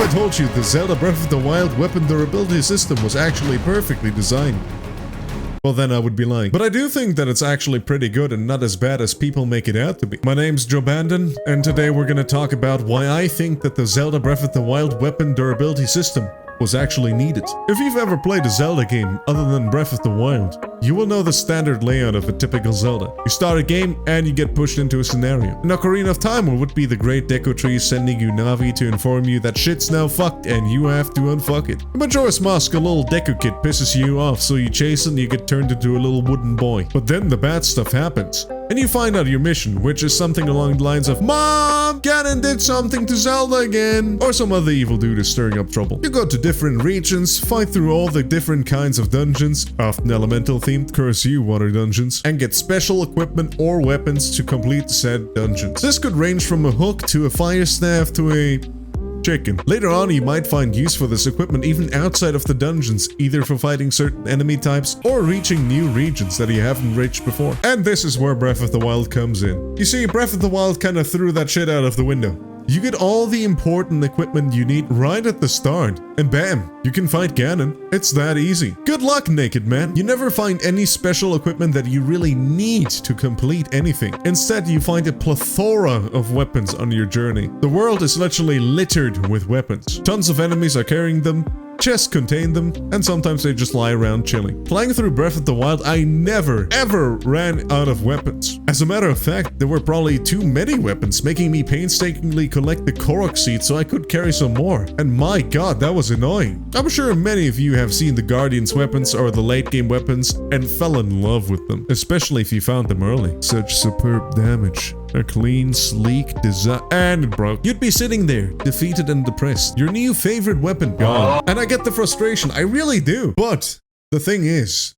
I told you the Zelda Breath of the Wild weapon durability system was actually perfectly designed, well then I would be lying. But I do think that it's actually pretty good and not as bad as people make it out to be. My name's Joe Bandon, and today we're gonna talk about why I think that the Zelda Breath of the Wild weapon durability system was actually needed. If you've ever played a Zelda game other than Breath of the Wild, you will know the standard layout of a typical Zelda. You start a game and you get pushed into a scenario. In Ocarina of Time, it would be the Great Deku Tree sending you Navi to inform you that shit's now fucked and you have to unfuck it. In Majora's Mask, a little Deku kid pisses you off, so you chase it and you get turned into a little wooden boy. But then the bad stuff happens, and you find out your mission, which is something along the lines of, Mom, Ganon did something to Zelda again, or some other evil dude is stirring up trouble. You go to different regions, fight through all the different kinds of dungeons, often elemental themed, curse you water dungeons, and get special equipment or weapons to complete said dungeons. This could range from a hook to a fire staff to a chicken. Later on, you might find use for this equipment even outside of the dungeons, either for fighting certain enemy types or reaching new regions that you haven't reached before. And this is where Breath of the Wild comes in. You see, Breath of the Wild kind of threw that shit out of the window. You get all the important equipment you need right at the start, and bam, you can fight Ganon. It's that easy. Good luck, naked man. You never find any special equipment that you really need to complete anything. Instead, you find a plethora of weapons on your journey. The world is literally littered with weapons. Tons of enemies are carrying them, chests contain them, and sometimes they just lie around chilling. Playing through Breath of the Wild, I never, ever ran out of weapons. As a matter of fact, there were probably too many weapons, making me painstakingly collect the Korok seed so I could carry some more. And my god, that was annoying. I'm sure many of you have seen the Guardian's weapons or the late game weapons and fell in love with them, especially if you found them early. Such superb damage. A clean, sleek design, and it broke. You'd be sitting there, defeated and depressed. Your new favorite weapon gone. And I get the frustration, I really do. But the thing is,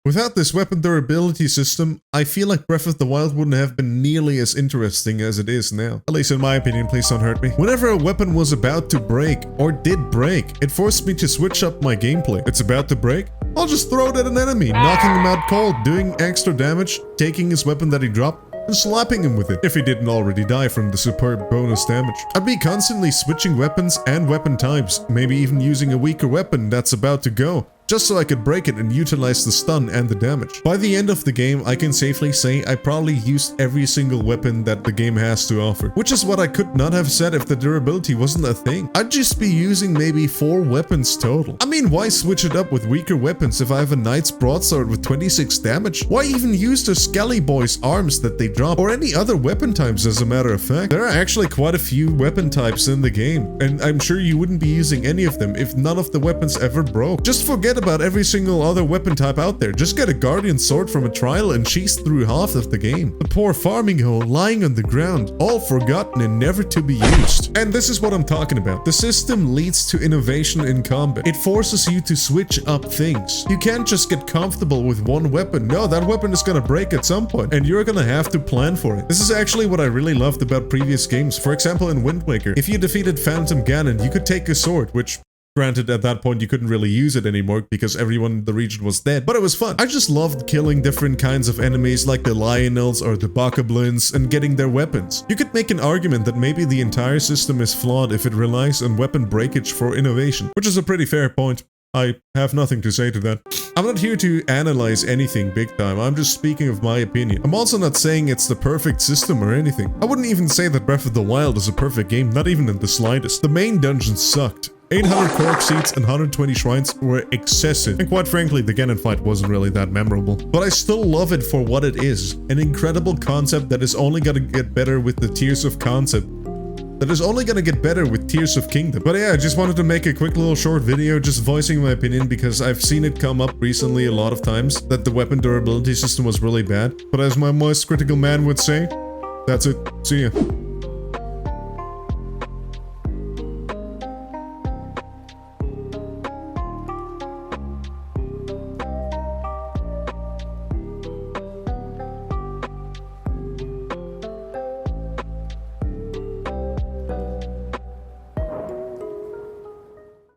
without this weapon durability system, I feel like Breath of the Wild wouldn't have been nearly as interesting as it is now. At least in my opinion, please don't hurt me. Whenever a weapon was about to break, or did break, it forced me to switch up my gameplay. It's about to break? I'll just throw it at an enemy, knocking him out cold, doing extra damage, taking his weapon that he dropped, and slapping him with it, if he didn't already die from the superb bonus damage. I'd be constantly switching weapons and weapon types, maybe even using a weaker weapon that's about to go, just so I could break it and utilize the stun and the damage. By the end of the game, I can safely say I probably used every single weapon that the game has to offer, which is what I could not have said if the durability wasn't a thing. I'd just be using maybe 4 weapons total. I mean, why switch it up with weaker weapons if I have a Knight's Broadsword with 26 damage? Why even use the Skelly Boy's arms that they drop, or any other weapon types as a matter of fact? There are actually quite a few weapon types in the game, and I'm sure you wouldn't be using any of them if none of the weapons ever broke. Just forget about every single other weapon type out there. Just get a Guardian Sword from a trial and cheese through half of the game. The poor farming hole lying on the ground, all forgotten and never to be used. And this is what I'm talking about. The system leads to innovation in combat. It forces you to switch up things. You can't just get comfortable with one weapon. No, that weapon is gonna break at some point, and you're gonna have to plan for it. This is actually what I really loved about previous games. For example, in Wind Waker, if you defeated Phantom Ganon, you could take a sword, which granted, at that point you couldn't really use it anymore because everyone in the region was dead, but it was fun. I just loved killing different kinds of enemies like the Lionels or the Bokoblins and getting their weapons. You could make an argument that maybe the entire system is flawed if it relies on weapon breakage for innovation, which is a pretty fair point. I have nothing to say to that. I'm not here to analyze anything big time, I'm just speaking of my opinion. I'm also not saying it's the perfect system or anything. I wouldn't even say that Breath of the Wild is a perfect game, not even in the slightest. The main dungeons sucked. 800 Korok seeds and 120 shrines were excessive, and quite frankly, the Ganon fight wasn't really that memorable. But I still love it for what it is, an incredible concept that is only gonna get better with the tiers of concept. That is only gonna get better with Tears of Kingdom. But yeah, I just wanted to make a quick little short video just voicing my opinion because I've seen it come up recently a lot of times that the weapon durability system was really bad. But as my most critical man would say, that's it. See ya.